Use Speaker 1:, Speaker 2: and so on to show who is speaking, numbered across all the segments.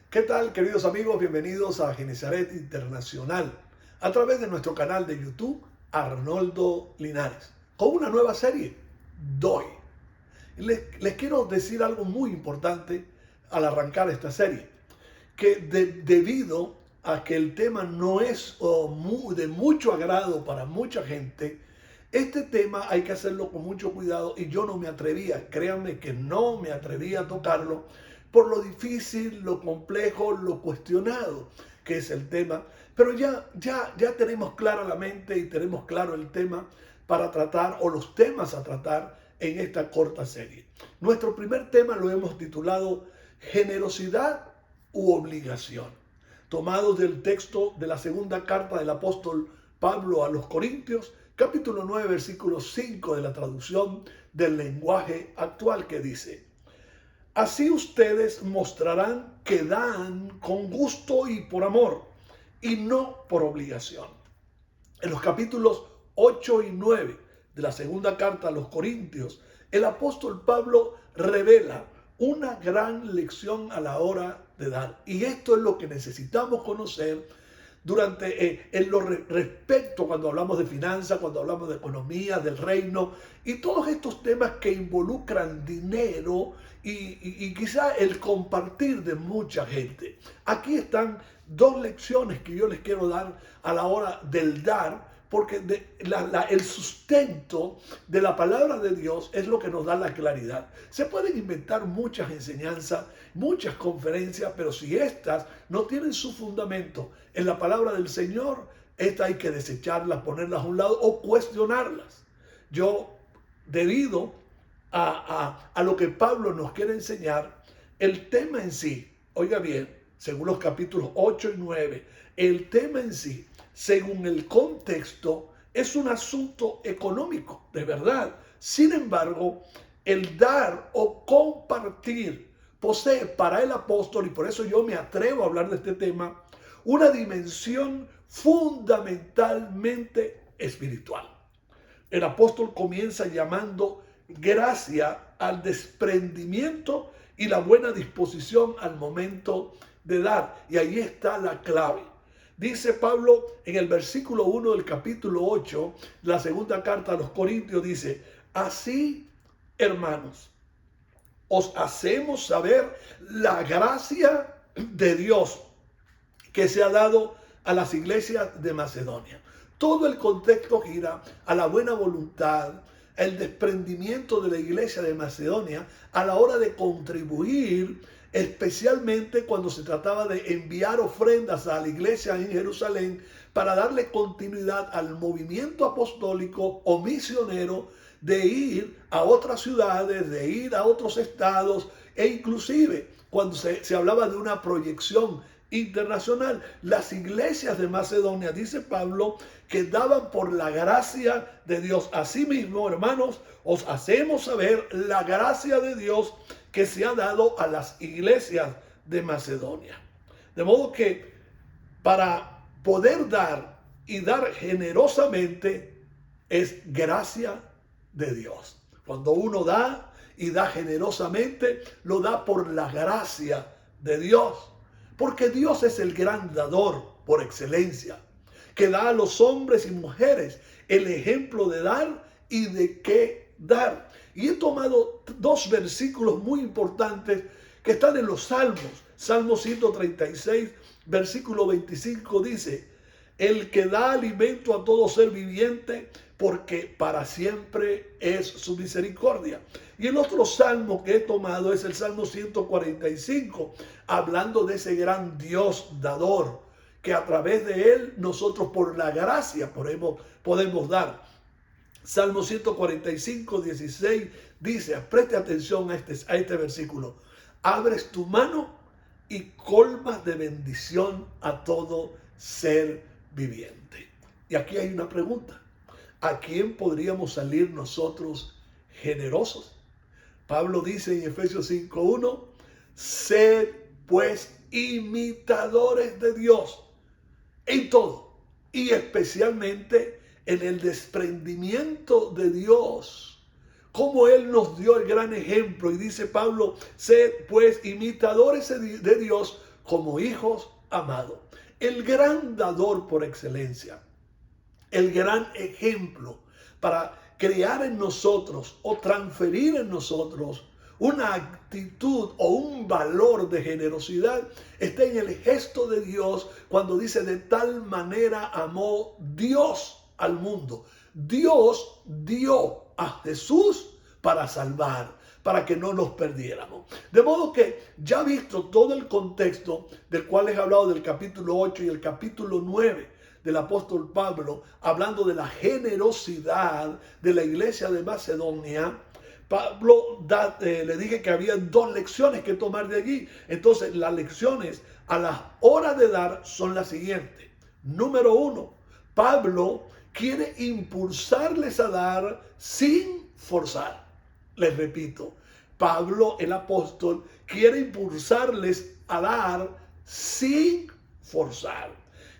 Speaker 1: ¿Qué tal, queridos amigos? Bienvenidos a Genezaret Internacional a través de nuestro canal de YouTube Arnoldo Linares con una nueva serie, Doy. Les quiero decir algo muy importante al arrancar esta serie, que debido a que el tema no es de mucho agrado para mucha gente, este tema hay que hacerlo con mucho cuidado y yo no me atrevía, créanme que no me atrevía a tocarlo por lo difícil, lo complejo, lo cuestionado que es el tema. Pero ya tenemos clara la mente y tenemos claro el tema para tratar o los temas a tratar en esta corta serie. Nuestro primer tema lo hemos titulado Generosidad u obligación, tomados del texto de la segunda carta del apóstol Pablo a los Corintios, capítulo 9, versículo 5 de la traducción del lenguaje actual, que dice: así ustedes mostrarán que dan con gusto y por amor, y no por obligación. En los capítulos 8 y 9 de la segunda carta a los Corintios, el apóstol Pablo revela una gran lección a la hora de dar. Y esto es lo que necesitamos conocer en lo respecto cuando hablamos de finanzas, cuando hablamos de economía, del reino y todos estos temas que involucran dinero y quizá el compartir de mucha gente. Aquí están dos lecciones que yo les quiero dar a la hora del dar, porque el sustento de la palabra de Dios es lo que nos da la claridad. Se pueden inventar muchas enseñanzas, muchas conferencias, pero si estas no tienen su fundamento en la palabra del Señor, estas hay que desecharlas, ponerlas a un lado o cuestionarlas. Yo, debido a lo que Pablo nos quiere enseñar, el tema en sí, oiga bien, según los capítulos 8 y 9, el tema en sí, según el contexto, es un asunto económico, de verdad. Sin embargo, el dar o compartir posee para el apóstol, y por eso yo me atrevo a hablar de este tema, una dimensión fundamentalmente espiritual. El apóstol comienza llamando gracia al desprendimiento y la buena disposición al momento de dar. Y ahí está la clave. Dice Pablo en el versículo 1 del capítulo 8, la segunda carta a los Corintios, dice: así, hermanos, os hacemos saber la gracia de Dios que se ha dado a las iglesias de Macedonia. Todo el contexto gira a la buena voluntad, el desprendimiento de la iglesia de Macedonia a la hora de contribuir, especialmente cuando se trataba de enviar ofrendas a la iglesia en Jerusalén para darle continuidad al movimiento apostólico o misionero de ir a otras ciudades, de ir a otros estados, e inclusive cuando se hablaba de una proyección internacional. Las iglesias de Macedonia, dice Pablo, que daban por la gracia de Dios. Asimismo, hermanos, os hacemos saber la gracia de Dios que se ha dado a las iglesias de Macedonia. De modo que para poder dar y dar generosamente es gracia de Dios. Cuando uno da y da generosamente, lo da por la gracia de Dios. Porque Dios es el gran dador por excelencia, que da a los hombres y mujeres el ejemplo de dar y de qué dar. Y he tomado dos versículos muy importantes que están en los Salmos. Salmo 136, versículo 25 dice: el que da alimento a todo ser viviente, porque para siempre es su misericordia. Y el otro salmo que he tomado es el Salmo 145, hablando de ese gran Dios dador, que a través de él nosotros por la gracia podemos dar. Salmo 145, 16 dice, preste atención a este versículo: abres tu mano y colmas de bendición a todo ser viviente. Y aquí hay una pregunta: ¿a quién podríamos salir nosotros generosos? Pablo dice en Efesios 5:1: sed pues imitadores de Dios en todo, y especialmente en el desprendimiento de Dios, como Él nos dio el gran ejemplo. Y dice Pablo: sed pues imitadores de Dios como hijos amados. El gran dador por excelencia, el gran ejemplo para crear en nosotros o transferir en nosotros una actitud o un valor de generosidad está en el gesto de Dios cuando dice: de tal manera amó Dios al mundo. Dios dio a Jesús para salvar, para que no nos perdiéramos. De modo que, ya visto todo el contexto del cual he hablado del capítulo 8 y el capítulo 9 del apóstol Pablo, hablando de la generosidad de la iglesia de Macedonia, Pablo le dije que había 2 lecciones que tomar de allí. Entonces, las lecciones a la hora de dar son las siguientes. Número 1, Pablo quiere impulsarles a dar sin forzar. Les repito, Pablo, el apóstol, quiere impulsarles a dar sin forzar.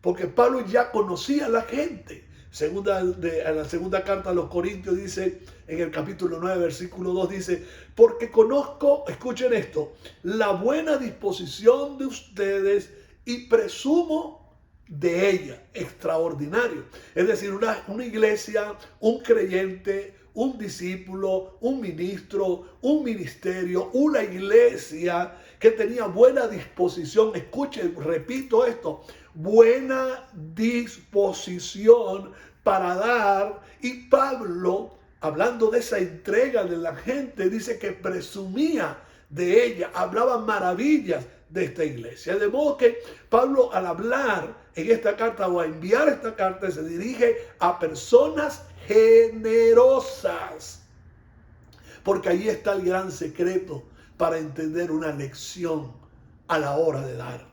Speaker 1: Porque Pablo ya conocía a la gente. En la segunda carta a los Corintios dice, en el capítulo 9, versículo 2 dice: porque conozco, escuchen esto, la buena disposición de ustedes y presumo de ella. Extraordinario. Es decir, una iglesia, un creyente, un discípulo, un ministro, un ministerio, una iglesia que tenía buena disposición. Escuchen, repito esto: buena disposición para dar. Y Pablo, hablando de esa entrega de la gente, dice que presumía de ella, hablaba maravillas de esta iglesia. De modo que Pablo, al hablar en esta carta o a enviar esta carta, se dirige a personas generosas, porque ahí está el gran secreto para entender una lección a la hora de dar.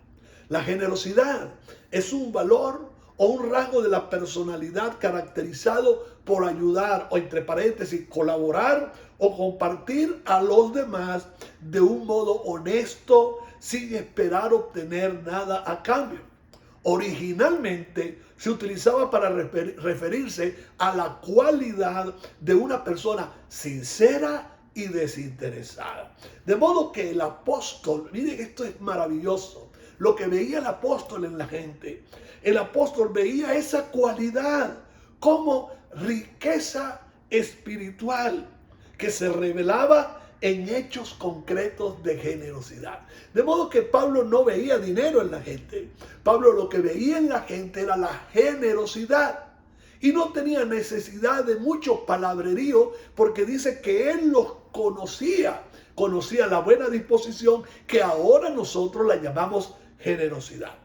Speaker 1: La generosidad es un valor o un rasgo de la personalidad caracterizado por ayudar, o entre paréntesis, colaborar o compartir a los demás de un modo honesto, sin esperar obtener nada a cambio. Originalmente se utilizaba para referirse a la cualidad de una persona sincera y desinteresada. De modo que el apóstol, miren, esto es maravilloso, lo que veía el apóstol en la gente. El apóstol veía esa cualidad como riqueza espiritual que se revelaba en hechos concretos de generosidad. De modo que Pablo no veía dinero en la gente. Pablo lo que veía en la gente era la generosidad. Y no tenía necesidad de mucho palabrerío, porque dice que él los conocía. Conocía la buena disposición, que ahora nosotros la llamamos generosidad.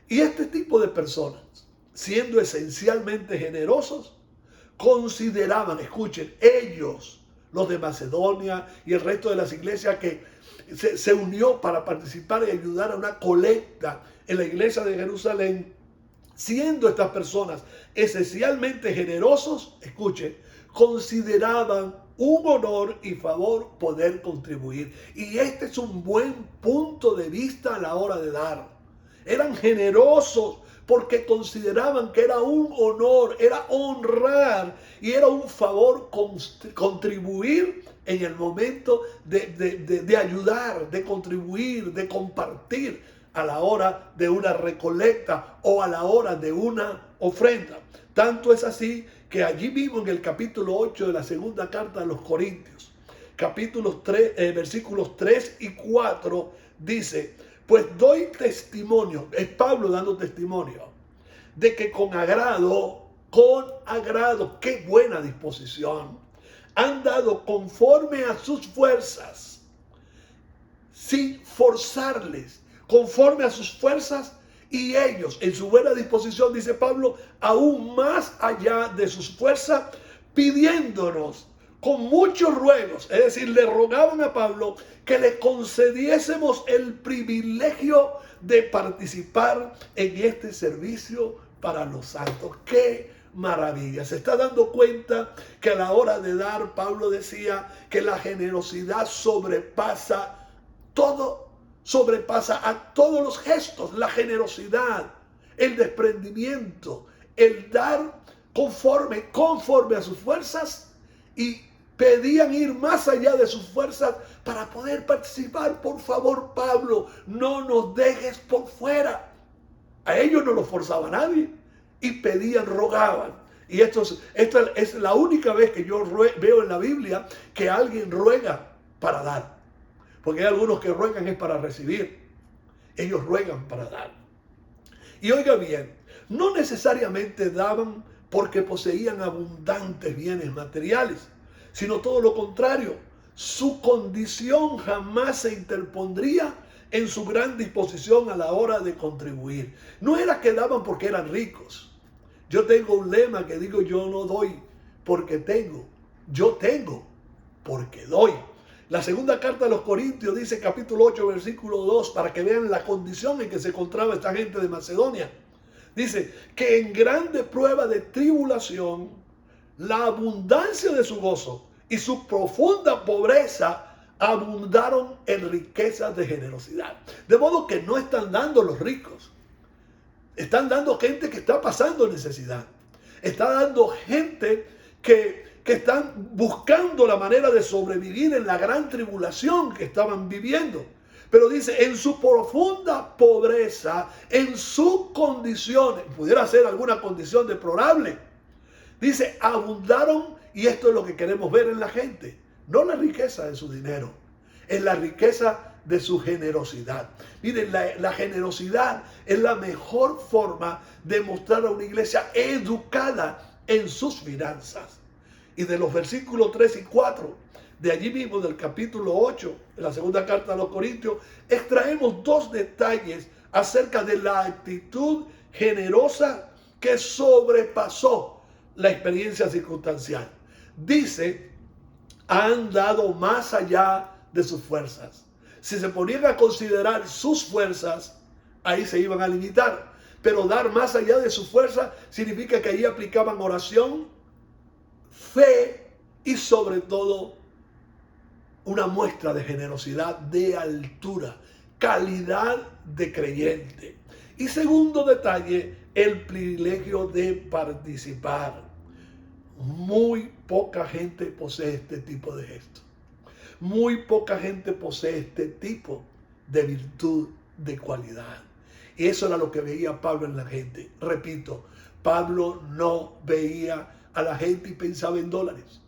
Speaker 1: Y este tipo de personas, siendo esencialmente generosos, consideraban, escuchen, ellos, los de Macedonia y el resto de las iglesias que se unió para participar y ayudar a una colecta en la iglesia de Jerusalén, siendo estas personas esencialmente generosos, escuchen, consideraban un honor y favor poder contribuir. Y este es un buen punto de vista a la hora de dar. Eran generosos porque consideraban que era un honor, era honrar y era un favor contribuir en el momento de ayudar, de contribuir, de compartir a la hora de una recolecta o a la hora de una ofrenda. Tanto es así que allí mismo en el capítulo 8 de la segunda carta a los Corintios, versículos 3 y 4, dice: pues doy testimonio, es Pablo dando testimonio, de que con agrado, qué buena disposición, han dado conforme a sus fuerzas, sin forzarles, conforme a sus fuerzas, y ellos, en su buena disposición, dice Pablo, aún más allá de sus fuerzas, pidiéndonos con muchos ruegos, es decir, le rogaban a Pablo que le concediésemos el privilegio de participar en este servicio para los santos. ¡Qué maravilla! Se está dando cuenta que a la hora de dar, Pablo decía que la generosidad sobrepasa a todos los gestos. La generosidad, el desprendimiento, el dar conforme a sus fuerzas y pedían ir más allá de sus fuerzas para poder participar. Por favor, Pablo, no nos dejes por fuera. A ellos no los forzaba nadie. Y pedían, rogaban. Y esta es la única vez que yo veo en la Biblia que alguien ruega para dar. Porque hay algunos que ruegan es para recibir. Ellos ruegan para dar. Y oiga bien, no necesariamente daban porque poseían abundantes bienes materiales, sino todo lo contrario. Su condición jamás se interpondría en su gran disposición a la hora de contribuir. No era que daban porque eran ricos. Yo tengo un lema que digo: yo no doy porque tengo, yo tengo porque doy. La segunda carta a los Corintios dice, capítulo 8, versículo 2, para que vean la condición en que se encontraba esta gente de Macedonia. Dice que en grande prueba de tribulación, la abundancia de su gozo y su profunda pobreza abundaron en riquezas de generosidad. De modo que no están dando los ricos. Están dando gente que está pasando necesidad. Está dando gente que están buscando la manera de sobrevivir en la gran tribulación que estaban viviendo. Pero dice, en su profunda pobreza, en su condición, pudiera ser alguna condición deplorable, dice, abundaron, y esto es lo que queremos ver en la gente. No la riqueza de su dinero, es la riqueza de su generosidad. Miren, la generosidad es la mejor forma de mostrar a una iglesia educada en sus finanzas. Y de los versículos 3 y 4, de allí mismo del capítulo 8, de la segunda carta a los Corintios, extraemos dos detalles acerca de la actitud generosa que sobrepasó la experiencia circunstancial. Dice, han dado más allá de sus fuerzas. Si se ponían a considerar sus fuerzas, ahí se iban a limitar. Pero dar más allá de sus fuerzas significa que ahí aplicaban oración, fe y sobre todo una muestra de generosidad de altura, calidad de creyente. Y segundo detalle, el privilegio de participar. Muy poca gente posee este tipo de gesto. Muy poca gente posee este tipo de virtud, de cualidad. Y eso era lo que veía Pablo en la gente. Repito, Pablo no veía a la gente y pensaba en dólares.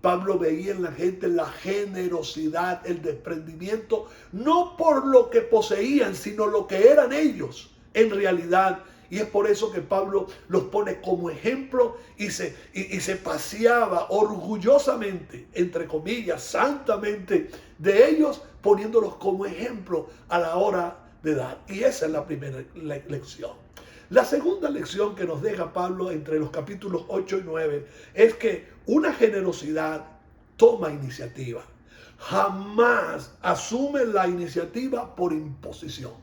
Speaker 1: Pablo veía en la gente la generosidad, el desprendimiento, no por lo que poseían, sino lo que eran ellos en realidad. Y es por eso que Pablo los pone como ejemplo y se paseaba orgullosamente, entre comillas, santamente de ellos, poniéndolos como ejemplo a la hora de dar. Y esa es la primera lección. La segunda lección que nos deja Pablo entre los capítulos 8 y 9 es que una generosidad toma iniciativa. Jamás asume la iniciativa por imposición.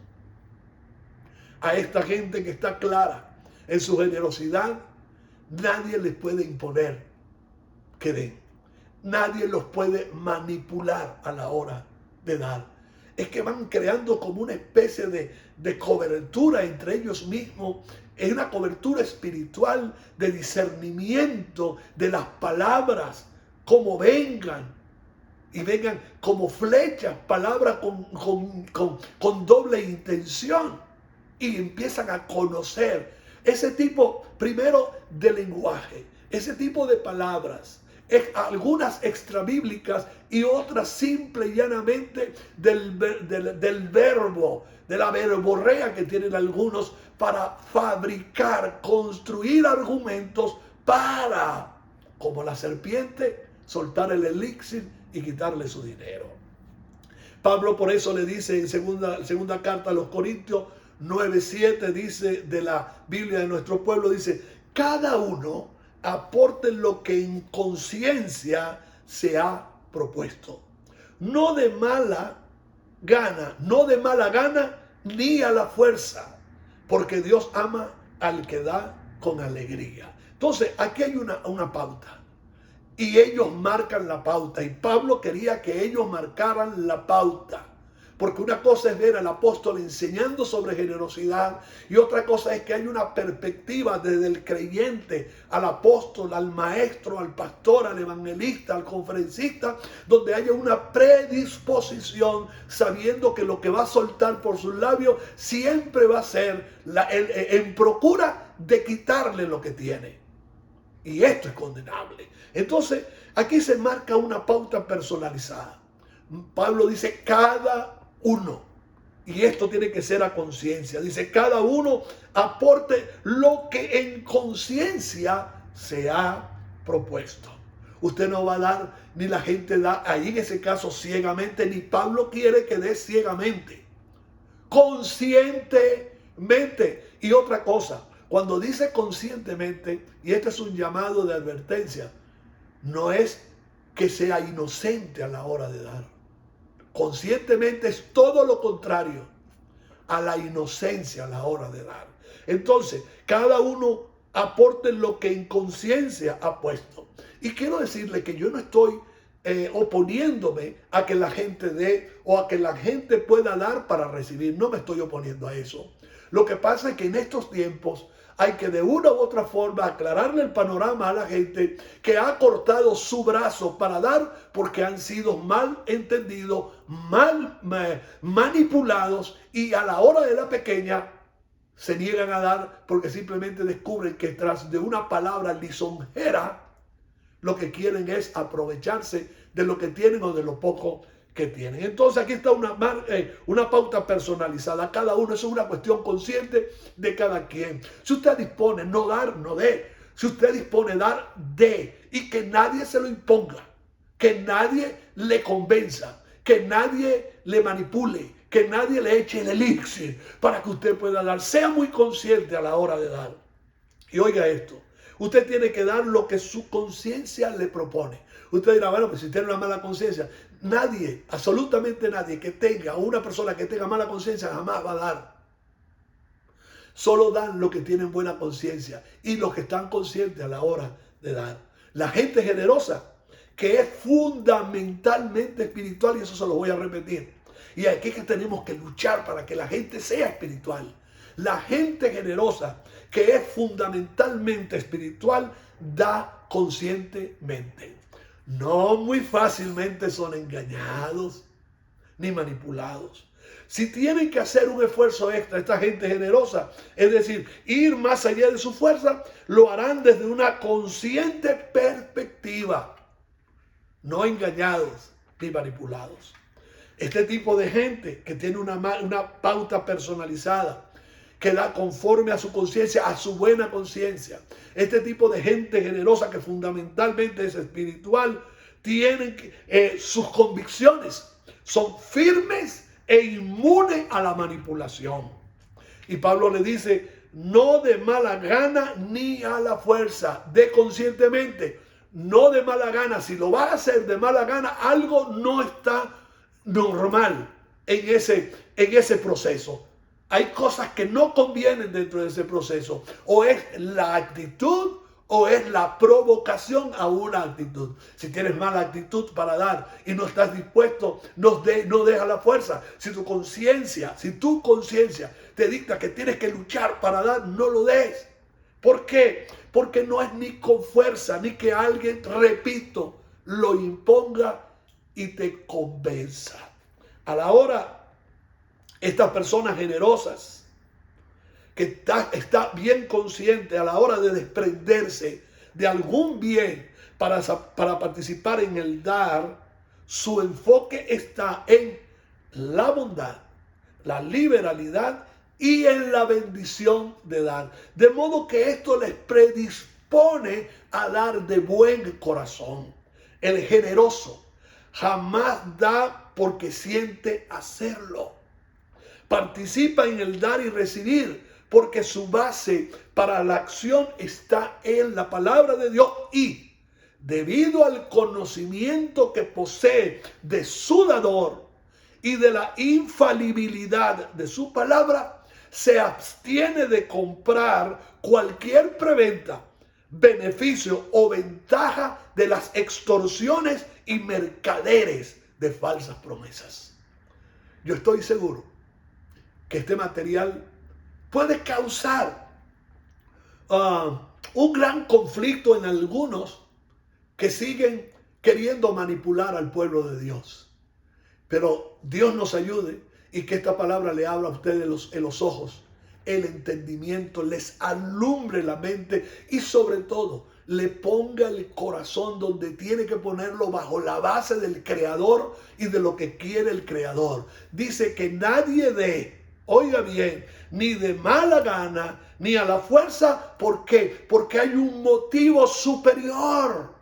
Speaker 1: A esta gente que está clara en su generosidad, nadie les puede imponer que den. Nadie los puede manipular a la hora de dar. Es que van creando como una especie de cobertura entre ellos mismos. Es una cobertura espiritual de discernimiento de las palabras, como vengan. Y vengan como flechas, palabras con doble intención. Y empiezan a conocer ese tipo, primero, de lenguaje, ese tipo de palabras, algunas extrabíblicas y otras simple y llanamente del verbo, de la verborrea que tienen algunos para fabricar, construir argumentos para, como la serpiente, soltar el elixir y quitarle su dinero. Pablo por eso le dice en segunda carta a los Corintios 9:7, dice de la Biblia de nuestro pueblo, dice, cada uno aporte lo que en conciencia se ha propuesto. No de mala gana, ni a la fuerza, porque Dios ama al que da con alegría. Entonces, aquí hay una pauta. Y ellos marcan la pauta. Y Pablo quería que ellos marcaran la pauta. Porque una cosa es ver al apóstol enseñando sobre generosidad y otra cosa es que hay una perspectiva desde el creyente al apóstol, al maestro, al pastor, al evangelista, al conferencista, donde haya una predisposición sabiendo que lo que va a soltar por sus labios siempre va a ser en procura de quitarle lo que tiene. Y esto es condenable. Entonces, aquí se marca una pauta personalizada. Pablo dice cada uno, y esto tiene que ser a conciencia, dice cada uno aporte lo que en conciencia se ha propuesto. Usted no va a dar, ni la gente da ahí en ese caso ciegamente, ni Pablo quiere que dé ciegamente, conscientemente. Y otra cosa, cuando dice conscientemente, y este es un llamado de advertencia, no es que sea inocente a la hora de dar. Conscientemente es todo lo contrario a la inocencia a la hora de dar. Entonces, cada uno aporte lo que en conciencia ha puesto. Y quiero decirle que yo no estoy oponiéndome a que la gente dé o a que la gente pueda dar para recibir. No me estoy oponiendo a eso. Lo que pasa es que en estos tiempos hay que de una u otra forma aclararle el panorama a la gente que ha cortado su brazo para dar porque han sido mal entendidos, mal manipulados y a la hora de la pequeña se niegan a dar porque simplemente descubren que tras de una palabra lisonjera lo que quieren es aprovecharse de lo que tienen o de lo poco que tienen. Entonces aquí está una pauta personalizada. Cada uno, es una cuestión consciente de cada quien. Si usted dispone no dar, no dé. Si usted dispone dar, dé. Y que nadie se lo imponga. Que nadie le convenza. Que nadie le manipule. Que nadie le eche el elixir para que usted pueda dar. Sea muy consciente a la hora de dar. Y oiga esto. Usted tiene que dar lo que su conciencia le propone. Usted dirá, bueno, pues si tiene una mala conciencia, nadie, absolutamente nadie que tenga, o una persona que tenga mala conciencia jamás va a dar. Solo dan los que tienen buena conciencia y los que están conscientes a la hora de dar. La gente generosa, que es fundamentalmente espiritual, y eso se lo voy a repetir. Y aquí es que tenemos que luchar para que la gente sea espiritual. La gente generosa, que es fundamentalmente espiritual, da conscientemente. No muy fácilmente son engañados ni manipulados. Si tienen que hacer un esfuerzo extra, esta gente generosa, es decir, ir más allá de su fuerza, lo harán desde una consciente perspectiva, no engañados ni manipulados. Este tipo de gente que tiene una pauta personalizada, que da conforme a su conciencia, a su buena conciencia. Este tipo de gente generosa que fundamentalmente es espiritual, tienen sus convicciones, son firmes e inmunes a la manipulación. Y Pablo le dice, no de mala gana ni a la fuerza, de conscientemente, no de mala gana. Si lo vas a hacer de mala gana, algo no está normal en ese proceso. Hay cosas que no convienen dentro de ese proceso. O es la actitud o es la provocación a una actitud. Si tienes mala actitud para dar y no estás dispuesto, no deja la fuerza. Si tu conciencia te dicta que tienes que luchar para dar, no lo des. ¿Por qué? Porque no es ni con fuerza, ni que alguien, repito, lo imponga y te convenza. A la hora, estas personas generosas, que está bien consciente a la hora de desprenderse de algún bien para participar en el dar, su enfoque está en la bondad, la liberalidad y en la bendición de dar. De modo que esto les predispone a dar de buen corazón. El generoso jamás da porque siente hacerlo. Participa en el dar y recibir porque su base para la acción está en la palabra de Dios y debido al conocimiento que posee de su dador y de la infalibilidad de su palabra, se abstiene de comprar cualquier preventa, beneficio o ventaja de las extorsiones y mercaderes de falsas promesas. yo estoy seguro que este material puede causar un gran conflicto en algunos que siguen queriendo manipular al pueblo de Dios. Pero Dios nos ayude y que esta palabra le habla a ustedes en los ojos, el entendimiento, les alumbre la mente y sobre todo le ponga el corazón donde tiene que ponerlo, bajo la base del Creador y de lo que quiere el Creador. Dice que nadie dé, oiga bien, ni de mala gana, ni a la fuerza. ¿Por qué? Porque hay un motivo superior.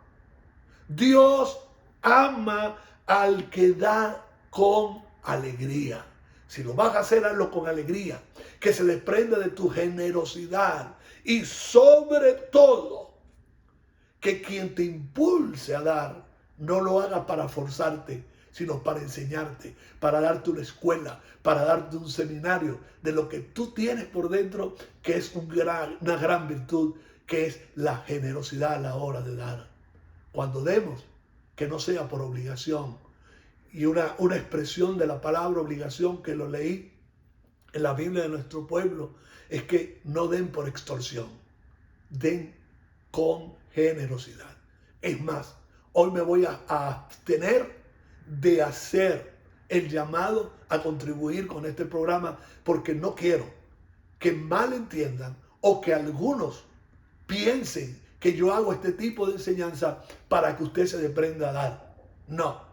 Speaker 1: Dios ama al que da con alegría. Si lo vas a hacer, hazlo con alegría, que se desprenda de tu generosidad y sobre todo que quien te impulse a dar no lo haga para forzarte, sino para enseñarte, para darte una escuela, para darte un seminario de lo que tú tienes por dentro, que es una gran virtud, que es la generosidad a la hora de dar. Cuando demos, que no sea por obligación. Y una expresión de la palabra obligación que lo leí en la Biblia de nuestro pueblo es que no den por extorsión, den con generosidad. Es más, hoy me voy a abstener de hacer el llamado a contribuir con este programa porque no quiero que mal entiendan o que algunos piensen que yo hago este tipo de enseñanza para que usted se desprenda a dar. No.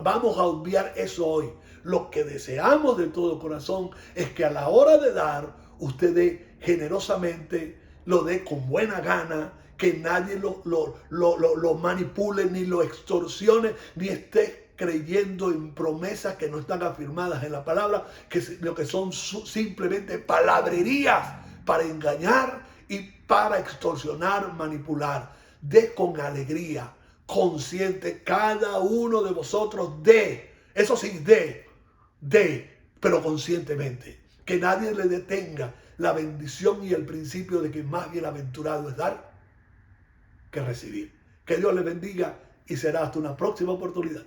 Speaker 1: Vamos a obviar eso hoy. Lo que deseamos de todo corazón es que a la hora de dar, usted dé generosamente, lo dé con buena gana, que nadie lo manipule, ni lo extorsione, ni esté creyendo en promesas que no están afirmadas en la palabra, que lo que son simplemente palabrerías para engañar y para extorsionar, manipular. Dé con alegría, consciente, cada uno de vosotros dé, eso sí, dé, pero conscientemente, que nadie le detenga la bendición y el principio de que más bienaventurado es dar que recibir. Que Dios le bendiga y será hasta una próxima oportunidad.